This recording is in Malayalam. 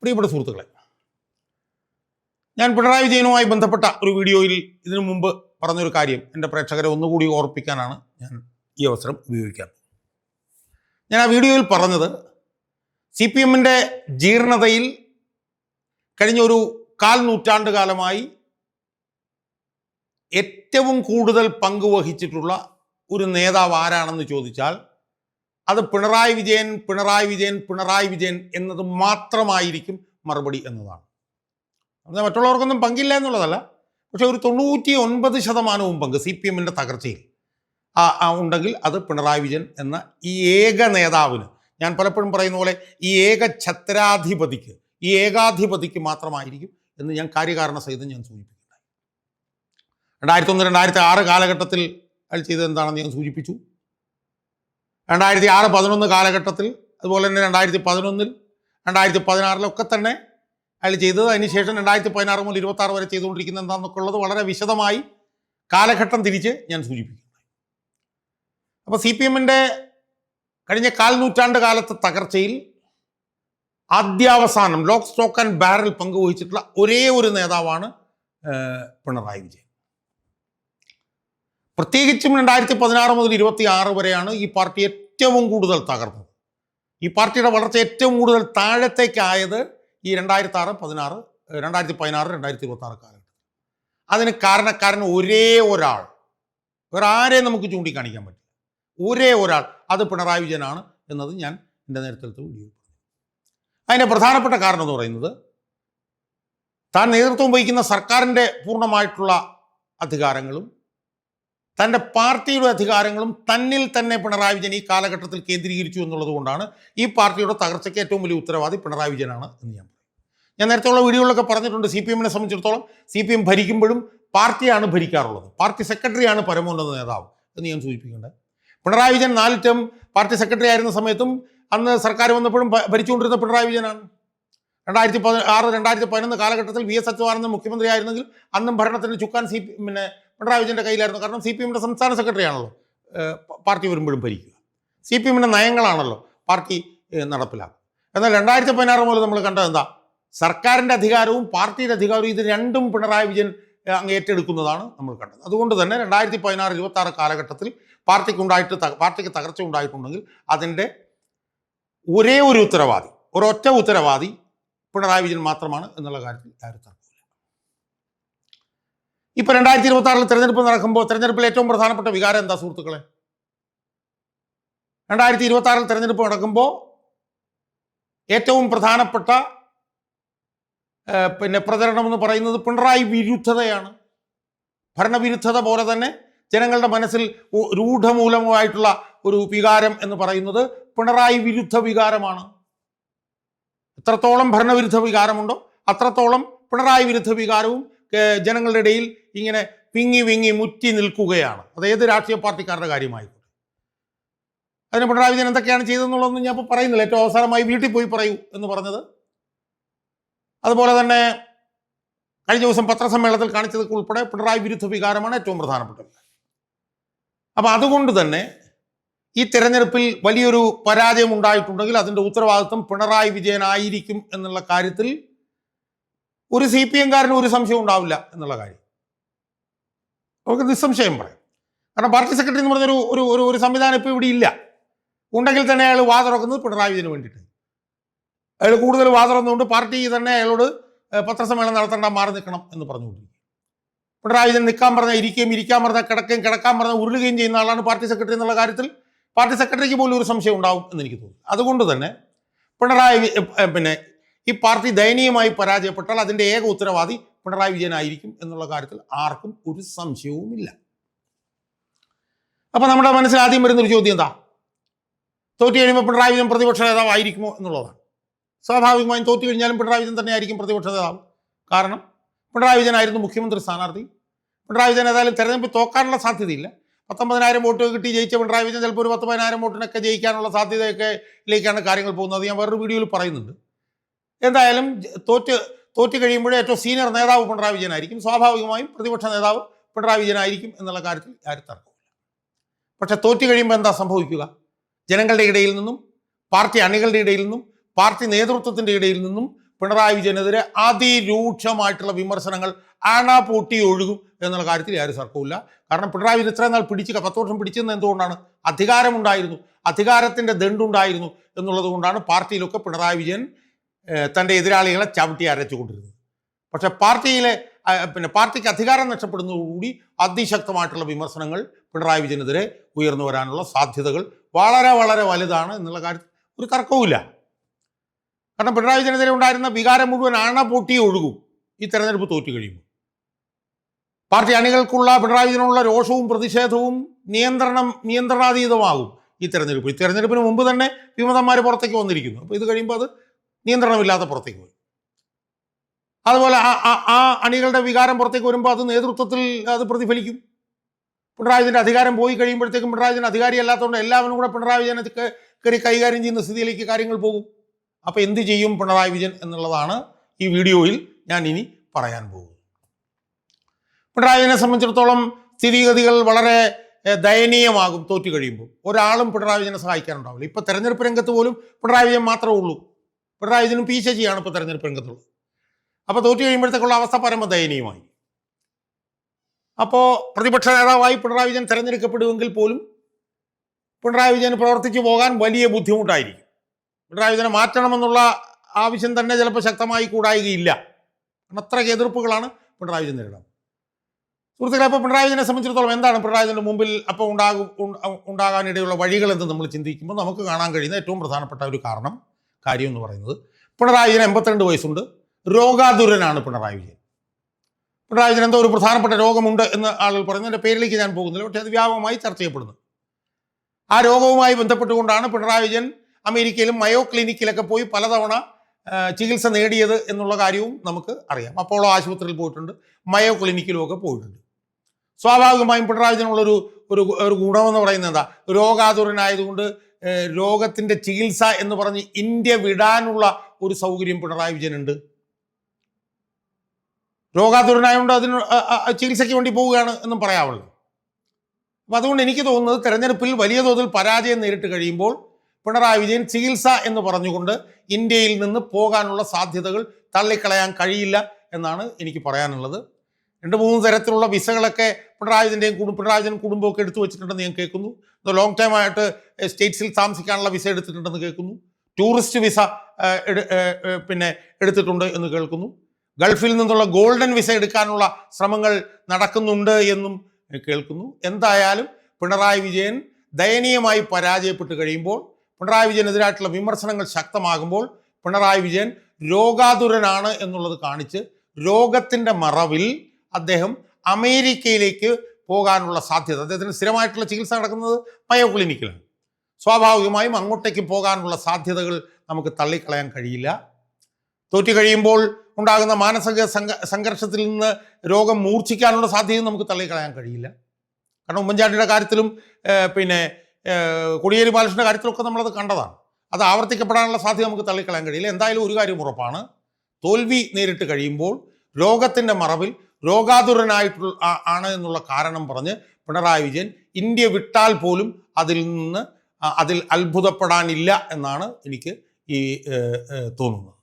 പ്രിയപ്പെട്ട സുഹൃത്തുക്കളെ, ഞാൻ പിണറായി വിജയനുമായി ബന്ധപ്പെട്ട ഒരു വീഡിയോയിൽ ഇതിനു മുമ്പ് പറഞ്ഞൊരു കാര്യം എൻ്റെ പ്രേക്ഷകരെ ഒന്നുകൂടി ഓർപ്പിക്കാനാണ് ഞാൻ ഈ അവസരം ഉപയോഗിക്കാൻ. ഞാൻ ആ വീഡിയോയിൽ പറഞ്ഞത് CPM ജീർണതയിൽ കഴിഞ്ഞ ഒരു 1/4 നൂറ്റാണ്ട് കാലമായി ഏറ്റവും കൂടുതൽ പങ്കുവഹിച്ചിട്ടുള്ള ഒരു നേതാവ് ആരാണെന്ന് ചോദിച്ചാൽ അത് പിണറായി വിജയൻ എന്നത് മാത്രമായിരിക്കും മറുപടി എന്നതാണ്. മറ്റുള്ളവർക്കൊന്നും പങ്കില്ല എന്നുള്ളതല്ല, പക്ഷെ ഒരു 99% പങ്ക് CPM തകർച്ചയിൽ ഉണ്ടെങ്കിൽ അത് പിണറായി വിജയൻ എന്ന ഈ ഏക നേതാവിന്, ഞാൻ പലപ്പോഴും പറയുന്ന പോലെ ഈ ഏക ഛത്രാധിപതിക്ക്, ഈ ഏകാധിപതിക്ക് മാത്രമായിരിക്കും എന്ന് ഞാൻ കാര്യകാരണ സഹിതം ഞാൻ സൂചിപ്പിക്കുന്നത്. 2001-2006 കാലഘട്ടത്തിൽ അയാൾ ചെയ്തത് എന്താണെന്ന് ഞാൻ സൂചിപ്പിച്ചു. 2006-11 കാലഘട്ടത്തിൽ, അതുപോലെ തന്നെ 2011-ൽ 2016-ലൊക്കെ തന്നെ അയാൾ ചെയ്തത്, അതിനുശേഷം 2016 മുതൽ 2026 വരെ ചെയ്തുകൊണ്ടിരിക്കുന്നത് എന്താണെന്നൊക്കെ ഉള്ളത് വളരെ വിശദമായി കാലഘട്ടം തിരിച്ച് ഞാൻ സൂചിപ്പിക്കുന്നു. അപ്പോൾ CPM കഴിഞ്ഞ 1/4 നൂറ്റാണ്ട് കാലത്തെ തകർച്ചയിൽ ആദ്യാവസാനം ലോക്ക് സ്റ്റോക്ക് ആൻഡ് ബാരൽ പങ്കുവഹിച്ചിട്ടുള്ള ഒരേ ഒരു നേതാവാണ് പിണറായി വിജയൻ. പ്രത്യേകിച്ചും 2016 മുതൽ 2026 വരെയാണ് ഈ പാർട്ടി ഏറ്റവും കൂടുതൽ തകർന്നത്. ഈ പാർട്ടിയുടെ വളർച്ച ഏറ്റവും കൂടുതൽ താഴത്തേക്കായത് ഈ 2016, 2026 കാലഘട്ടം. അതിന് കാരണക്കാരൻ ഒരേ ഒരാൾ, വേറെ ആരെയും നമുക്ക് ചൂണ്ടിക്കാണിക്കാൻ പറ്റില്ല, ഒരേ ഒരാൾ, അത് പിണറായി വിജയനാണ് എന്നത് ഞാൻ എൻ്റെ നേരത്തെ വീഡിയോ. അതിൻ്റെ പ്രധാനപ്പെട്ട കാരണം എന്ന് പറയുന്നത്, താൻ നേതൃത്വം വഹിക്കുന്ന സർക്കാരിൻ്റെ പൂർണ്ണമായിട്ടുള്ള അധികാരങ്ങളും തൻ്റെ പാർട്ടിയുടെ അധികാരങ്ങളും തന്നിൽ തന്നെ പിണറായി വിജയൻ ഈ കാലഘട്ടത്തിൽ കേന്ദ്രീകരിച്ചു എന്നുള്ളത് കൊണ്ടാണ് ഈ പാർട്ടിയുടെ തകർച്ചയ്ക്ക് ഏറ്റവും വലിയ ഉത്തരവാദി പിണറായി വിജയനാണ് എന്ന് ഞാൻ നേരത്തെയുള്ള വീഡിയോകളിലൊക്കെ പറഞ്ഞിട്ടുണ്ട്. CPM സംബന്ധിച്ചിടത്തോളം CPM ഭരിക്കുമ്പോഴും പാർട്ടിയാണ് ഭരിക്കാറുള്ളത്, പാർട്ടി സെക്രട്ടറിയാണ് പരമോന്നത നേതാവ് എന്ന് ഞാൻ സൂചിപ്പിക്കേണ്ടത്. Pinarayi Vijayan 4 term party secretary ആയിരുന്ന സമയത്തും അന്ന് സർക്കാർ വന്നപ്പോഴും ഭരിച്ചുകൊണ്ടിരുന്ന പിണറായി വിജയനാണ്. 2006-2011 കാലഘട്ടത്തിൽ VS അച്യുതാനന്ദൻ മുഖ്യമന്ത്രി ആയിരുന്നെങ്കിൽ അന്നും ഭരണത്തിന് ചുക്കാൻ പിണറായി വിജയൻ്റെ കയ്യിലായിരുന്നു. കാരണം CPM സംസ്ഥാന സെക്രട്ടറി ആണല്ലോ പാർട്ടി വരുമ്പോഴും ഭരിക്കുക, CPM നയങ്ങളാണല്ലോ പാർട്ടി നടപ്പിലാക്കുക. എന്നാൽ 2016 മുതൽ നമ്മൾ കണ്ടത് എന്താ, സർക്കാരിൻ്റെ അധികാരവും പാർട്ടിയുടെ അധികാരവും ഇത് രണ്ടും പിണറായി വിജയൻ അങ്ങ് ഏറ്റെടുക്കുന്നതാണ് നമ്മൾ കണ്ടത്. അതുകൊണ്ട് തന്നെ 2016-2026 കാലഘട്ടത്തിൽ പാർട്ടിക്ക് തകർച്ച ഉണ്ടായിട്ടുണ്ടെങ്കിൽ അതിൻ്റെ ഒരേ ഒരു ഉത്തരവാദി, ഒരൊറ്റ ഉത്തരവാദി പിണറായി വിജയൻ മാത്രമാണ് എന്നുള്ള കാര്യത്തിൽ ആരും തർക്കമില്ല. ഇപ്പോൾ 2026 തെരഞ്ഞെടുപ്പ് നടക്കുമ്പോൾ തെരഞ്ഞെടുപ്പിൽ ഏറ്റവും പ്രധാനപ്പെട്ട വികാരം എന്താ സുഹൃത്തുക്കളെ? 2026 തെരഞ്ഞെടുപ്പ് നടക്കുമ്പോൾ ഏറ്റവും പ്രധാനപ്പെട്ട പ്രചരണം എന്ന് പറയുന്നത് പിണറായി വിരുദ്ധതയാണ്. ഭരണവിരുദ്ധത പോലെ തന്നെ ജനങ്ങളുടെ മനസ്സിൽ രൂഢമൂലമായിട്ടുള്ള ഒരു വികാരം എന്ന് പറയുന്നത് പിണറായി വിരുദ്ധ വികാരമാണ്. എത്രത്തോളം ഭരണവിരുദ്ധ വികാരമുണ്ടോ അത്രത്തോളം പിണറായി വിരുദ്ധ വികാരവും ജനങ്ങളുടെ ഇടയിൽ ഇങ്ങനെ വിങ്ങി മുറ്റി നിൽക്കുകയാണ്. അത് ഏത് രാഷ്ട്രീയ പാർട്ടിക്കാരുടെ കാര്യമായിക്കോട്ടെ. അതിന് പിണറായി വിജയൻ എന്തൊക്കെയാണ് ചെയ്തതെന്നുള്ളതൊന്നും ഞാൻ ഇപ്പോൾ പറയുന്നില്ല. ഏറ്റവും അവസാനമായി വീട്ടിൽ പോയി പറയൂ എന്ന് പറഞ്ഞത്, അതുപോലെ തന്നെ കഴിഞ്ഞ ദിവസം പത്രസമ്മേളനത്തിൽ കാണിച്ചതൊക്കെ ഉൾപ്പെടെ പിണറായി വിരുദ്ധ വികാരമാണ് ഏറ്റവും പ്രധാനപ്പെട്ടത്. അപ്പം അതുകൊണ്ട് തന്നെ ഈ തെരഞ്ഞെടുപ്പിൽ വലിയൊരു പരാജയം ഉണ്ടായിട്ടുണ്ടെങ്കിൽ അതിൻ്റെ ഉത്തരവാദിത്വം പിണറായി വിജയനായിരിക്കും എന്നുള്ള കാര്യത്തിൽ ഒരു CPM-കാരന് ഒരു സംശയം ഉണ്ടാവില്ല എന്നുള്ള കാര്യം നമുക്ക് നിസ്സംശയം പറയാം. കാരണം പാർട്ടി സെക്രട്ടറി എന്ന് പറഞ്ഞൊരു ഒരു സംവിധാനം ഇപ്പോൾ ഇവിടെ ഇല്ല. ഉണ്ടെങ്കിൽ തന്നെ അയാൾ വാതുറക്കുന്നത് പിണറായി വിജയന് വേണ്ടിയിട്ട്. അയാൾ കൂടുതൽ വാതുറന്നുകൊണ്ട് പാർട്ടി തന്നെ അയാളോട് പത്രസമ്മേളനം നടത്തേണ്ട, മാറി നിൽക്കണം എന്ന് പറഞ്ഞുകൊണ്ടിരിക്കും. പിണറായി വിജയൻ നിൽക്കാൻ പറഞ്ഞാൽ ഇരിക്കുകയും, ഇരിക്കാൻ പറഞ്ഞാൽ കിടക്കാൻ പറഞ്ഞാൽ ഉരുളുകയും ചെയ്യുന്ന ആളാണ് പാർട്ടി സെക്രട്ടറി എന്നുള്ള കാര്യത്തിൽ പാർട്ടി സെക്രട്ടറിക്ക് പോലും ഒരു സംശയം ഉണ്ടാവും എന്ന് എനിക്ക് തോന്നുന്നു. അതുകൊണ്ട് തന്നെ ഈ പാർട്ടി ദയനീയമായി പരാജയപ്പെട്ടാൽ അതിൻ്റെ ഏക ഉത്തരവാദി പിണറായി വിജയനായിരിക്കും എന്നുള്ള കാര്യത്തിൽ ആർക്കും ഒരു സംശയവുമില്ല. അപ്പം നമ്മുടെ മനസ്സിൽ ആദ്യം വരുന്നൊരു ചോദ്യം എന്താ, തോറ്റു കഴിയുമ്പോൾ പിണറായി വിജയൻ പ്രതിപക്ഷ നേതാവ് ആയിരിക്കുമോ എന്നുള്ളതാണ്. സ്വാഭാവികമായും തോറ്റു കഴിഞ്ഞാലും പിണറായി വിജയൻ തന്നെ ആയിരിക്കും പ്രതിപക്ഷ നേതാവ്. കാരണം പിണറായി വിജയനായിരുന്നു മുഖ്യമന്ത്രി സ്ഥാനാർത്ഥി. പിണറായി വിജയൻ ഏതായാലും തെരഞ്ഞെടുപ്പിൽ തോക്കാനുള്ള സാധ്യതയില്ല. 19,000 വോട്ട് കിട്ടി ജയിച്ച പിണറായി വിജയൻ ചിലപ്പോൾ ഒരു 10,000 വോട്ടിനൊക്കെ ജയിക്കാനുള്ള സാധ്യതയൊക്കെയിലേക്കാണ് കാര്യങ്ങൾ പോകുന്നത്. ഞാൻ വേറൊരു വീഡിയോയിൽ പറയുന്നുണ്ട്. എന്തായാലും തോറ്റ് കഴിയുമ്പോഴേ ഏറ്റവും സീനിയർ നേതാവ് പിണറായി വിജയനായിരിക്കും. സ്വാഭാവികമായും പ്രതിപക്ഷ നേതാവ് പിണറായി വിജയനായിരിക്കും എന്നുള്ള കാര്യത്തിൽ ആരും തർക്കമില്ല. പക്ഷെ തോറ്റ് കഴിയുമ്പോൾ എന്താ സംഭവിക്കുക? ജനങ്ങളുടെ ഇടയിൽ നിന്നും പാർട്ടി അണികളുടെ ഇടയിൽ നിന്നും പാർട്ടി നേതൃത്വത്തിൻ്റെ ഇടയിൽ നിന്നും പിണറായി വിജയനെതിരെ അതിരൂക്ഷമായിട്ടുള്ള വിമർശനങ്ങൾ പൂട്ടി ഒഴുകും എന്നുള്ള കാര്യത്തിൽ യാതൊരു തർക്കവുമില്ല. കാരണം പിണറായി വിജയൻ ഇത്രയും നാൾ 10 വർഷം പിടിച്ചെന്ന് എന്തുകൊണ്ടാണ്? അധികാരമുണ്ടായിരുന്നു, അധികാരത്തിൻ്റെ ദണ്ടുണ്ടായിരുന്നു എന്നുള്ളത് കൊണ്ടാണ് പാർട്ടിയിലൊക്കെ പിണറായി വിജയൻ തൻ്റെ എതിരാളികളെ ചവിട്ടി അരച്ചുകൊണ്ടിരുന്നത്. പക്ഷെ പാർട്ടിക്ക് അധികാരം നഷ്ടപ്പെടുന്നതോടുകൂടി അതിശക്തമായിട്ടുള്ള വിമർശനങ്ങൾ പിണറായി വിജയനെതിരെ ഉയർന്നു വരാനുള്ള സാധ്യതകൾ വളരെ വളരെ വലുതാണ് എന്നുള്ള കാര്യത്തിൽ ഒരു തർക്കവുമില്ല. കാരണം പിണറായി വിജയനെതിരെ ഉണ്ടായിരുന്ന വികാരം മുഴുവൻ പൂട്ടി ഒഴുകും ഈ തെരഞ്ഞെടുപ്പ് തോറ്റു കഴിയുമ്പോൾ. പാർട്ടി അണികൾക്കുള്ള പിണറായി വിജയനുള്ള രോഷവും പ്രതിഷേധവും നിയന്ത്രണാതീതമാകും ഈ തെരഞ്ഞെടുപ്പിന് മുമ്പ് തന്നെ വിമതന്മാർ പുറത്തേക്ക് വന്നിരിക്കുന്നു. അപ്പോൾ ഇത് കഴിയുമ്പോൾ അത് നിയന്ത്രണമില്ലാതെ പുറത്തേക്ക് വരും. അതുപോലെ ആ അണികളുടെ വികാരം പുറത്തേക്ക് വരുമ്പോൾ അത് നേതൃത്വത്തിൽ അത് പ്രതിഫലിക്കും. പിണറായി വിജയൻ്റെ അധികാരം പോയി കഴിയുമ്പോഴത്തേക്കും പിണറായി വിജയൻ അധികാരി അല്ലാത്തതുകൊണ്ട് എല്ലാവരും കൂടെ പിണറായി വിജയനെ കയറി കൈകാര്യം ചെയ്യുന്ന സ്ഥിതിയിലേക്ക് കാര്യങ്ങൾ പോകും. അപ്പോൾ എന്ത് ചെയ്യും പിണറായി വിജയൻ എന്നുള്ളതാണ് ഈ വീഡിയോയിൽ ഞാൻ ഇനി പറയാൻ പോകുന്നത്. പിണറായി വിജയനെ സംബന്ധിച്ചിടത്തോളം സ്ഥിതിഗതികൾ വളരെ ദയനീയമാകും തോറ്റു കഴിയുമ്പോൾ. ഒരാളും പിണറായി വിജയനെ സഹായിക്കാനുണ്ടാവില്ല. ഇപ്പോൾ തെരഞ്ഞെടുപ്പ് രംഗത്ത് പോലും പിണറായി വിജയൻ മാത്രമേ ഉള്ളൂ. പിണറായി വിജയനും പി ശശിയാണ് ഇപ്പോൾ തെരഞ്ഞെടുപ്പ് രംഗത്തുള്ളത്. അപ്പോൾ തോറ്റു കഴിയുമ്പോഴത്തേക്കുള്ള അവസ്ഥ പരമ ദയനീയമായി. അപ്പോൾ പ്രതിപക്ഷ നേതാവായി പിണറായി വിജയൻ തിരഞ്ഞെടുക്കപ്പെടുമെങ്കിൽ പോലും പിണറായി വിജയൻ പ്രവർത്തിച്ചു പോകാൻ വലിയ ബുദ്ധിമുട്ടായിരിക്കും. പിണറായി വിജയനെ മാറ്റണമെന്നുള്ള ആവശ്യം തന്നെ ചിലപ്പോൾ ശക്തമായി കൂടായികയില്ല. അത്രയ്ക്ക് എതിർപ്പുകളാണ് പിണറായി വിജയൻ നേരിടുന്നത്. സുഹൃത്തുക്കളെ, അപ്പോൾ പിണറായി വിജയനെ സംബന്ധിച്ചിടത്തോളം എന്താണ് പിണറായി വിജയൻ്റെ മുമ്പിൽ അപ്പോൾ ഉണ്ടാകാനിടയുള്ള വഴികൾ എന്ന് നമ്മൾ ചിന്തിക്കുമ്പോൾ നമുക്ക് കാണാൻ കഴിയുന്ന ഏറ്റവും പ്രധാനപ്പെട്ട ഒരു കാര്യം എന്ന് പറയുന്നത്, പിണറായി വിജയൻ 82 വയസ്സുണ്ട്, രോഗാതുരനാണ് പിണറായി വിജയൻ. പിണറായി വിജയൻ എന്തോ ഒരു പ്രധാനപ്പെട്ട രോഗമുണ്ട് എന്ന് ആളുകൾ പറയുന്നു. എൻ്റെ പേരിലേക്ക് ഞാൻ പോകുന്നില്ല, പക്ഷേ അത് വ്യാപകമായി ചർച്ച ചെയ്യപ്പെടുന്നു. ആ രോഗവുമായി ബന്ധപ്പെട്ടുകൊണ്ടാണ് പിണറായി വിജയൻ അമേരിക്കയിലും മയോ ക്ലിനിക്കിലൊക്കെ പോയി പലതവണ ചികിത്സ നേടിയത് എന്നുള്ള കാര്യവും നമുക്ക് അറിയാം. അപ്പോളോ ആശുപത്രിയിൽ പോയിട്ടുണ്ട്, മയോ ക്ലിനിക്കിലുമൊക്കെ പോയിട്ടുണ്ട്. സ്വാഭാവികമായും പിണറായി വിജയനുള്ളൊരു ഒരു ഗുണമെന്ന് പറയുന്നത് എന്താ? രോഗാതുരനായതുകൊണ്ട് രോഗത്തിൻ്റെ ചികിത്സ എന്ന് പറഞ്ഞ് ഇന്ത്യ വിടാനുള്ള ഒരു സൗകര്യം പിണറായി വിജയനുണ്ട്. രോഗാതുരനായതുകൊണ്ട് അതിന് ചികിത്സയ്ക്ക് വേണ്ടി പോവുകയാണ് എന്നും പറയാവുള്ളൂ. അപ്പം അതുകൊണ്ട് എനിക്ക് തോന്നുന്നത് തെരഞ്ഞെടുപ്പിൽ വലിയ തോതിൽ പരാജയം നേരിട്ട് കഴിയുമ്പോൾ പിണറായി വിജയൻ ചികിത്സ എന്ന് പറഞ്ഞുകൊണ്ട് ഇന്ത്യയിൽ നിന്ന് പോകാനുള്ള സാധ്യതകൾ തള്ളിക്കളയാൻ കഴിയില്ല എന്നാണ് എനിക്ക് പറയാനുള്ളത്. 2-3 തരത്തിലുള്ള വിസകളൊക്കെ പിണറായി വിജയൻ കുടുംബമൊക്കെ എടുത്തു വെച്ചിട്ടുണ്ടെന്ന് ഞാൻ കേൾക്കുന്നു. ലോങ് ടൈം ആയിട്ട് സ്റ്റേറ്റ്സിൽ താമസിക്കാനുള്ള വിസ എടുത്തിട്ടുണ്ടെന്ന് കേൾക്കുന്നു. ടൂറിസ്റ്റ് വിസ എടുത്തിട്ടുണ്ട് എന്ന് കേൾക്കുന്നു. ഗൾഫിൽ നിന്നുള്ള ഗോൾഡൻ വിസ എടുക്കാനുള്ള ശ്രമങ്ങൾ നടക്കുന്നുണ്ട് എന്നും കേൾക്കുന്നു. എന്തായാലും പിണറായി വിജയൻ ദയനീയമായി പരാജയപ്പെട്ട് കഴിയുമ്പോൾ, പിണറായി വിജയനെതിരായിട്ടുള്ള വിമർശനങ്ങൾ ശക്തമാകുമ്പോൾ, പിണറായി വിജയൻ രോഗാതുരനാണ് എന്നുള്ളത് കാണിച്ച് രോഗത്തിൻ്റെ മറവിൽ അദ്ദേഹം അമേരിക്കയിലേക്ക് പോകാനുള്ള സാധ്യത, അദ്ദേഹത്തിന് സ്ഥിരമായിട്ടുള്ള ചികിത്സ നടക്കുന്നത് മയോ ക്ലിനിക്കിലാണ്, സ്വാഭാവികമായും അങ്ങോട്ടേക്ക് പോകാനുള്ള സാധ്യതകൾ നമുക്ക് തള്ളിക്കളയാൻ കഴിയില്ല. തോറ്റു കഴിയുമ്പോൾ ഉണ്ടാകുന്ന മാനസിക സംഘർഷത്തിൽ നിന്ന് രോഗം മൂർച്ഛിക്കാനുള്ള സാധ്യതയും നമുക്ക് തള്ളിക്കളയാൻ കഴിയില്ല. കാരണം ഉമ്മൻചാണ്ടിയുടെ കാര്യത്തിലും കോടിയേരി ബാലകൃഷ്ണൻ്റെ കാര്യത്തിലൊക്കെ നമ്മളത് കണ്ടതാണ്. അത് ആവർത്തിക്കപ്പെടാനുള്ള സാധ്യത നമുക്ക് തള്ളിക്കളയാൻ കഴിയില്ല. എന്തായാലും ഒരു കാര്യം ഉറപ്പാണ്, തോൽവി നേരിട്ട് കഴിയുമ്പോൾ രോഗത്തിൻ്റെ മറവിൽ രോഗാതുരനായിട്ടുള്ള ആണ് എന്നുള്ള കാരണം പറഞ്ഞ് പിണറായി വിജയൻ ഇന്ത്യ വിട്ടാൽ പോലും അതിൽ അത്ഭുതപ്പെടാനില്ല എന്നാണ് എനിക്ക് തോന്നുന്നത്.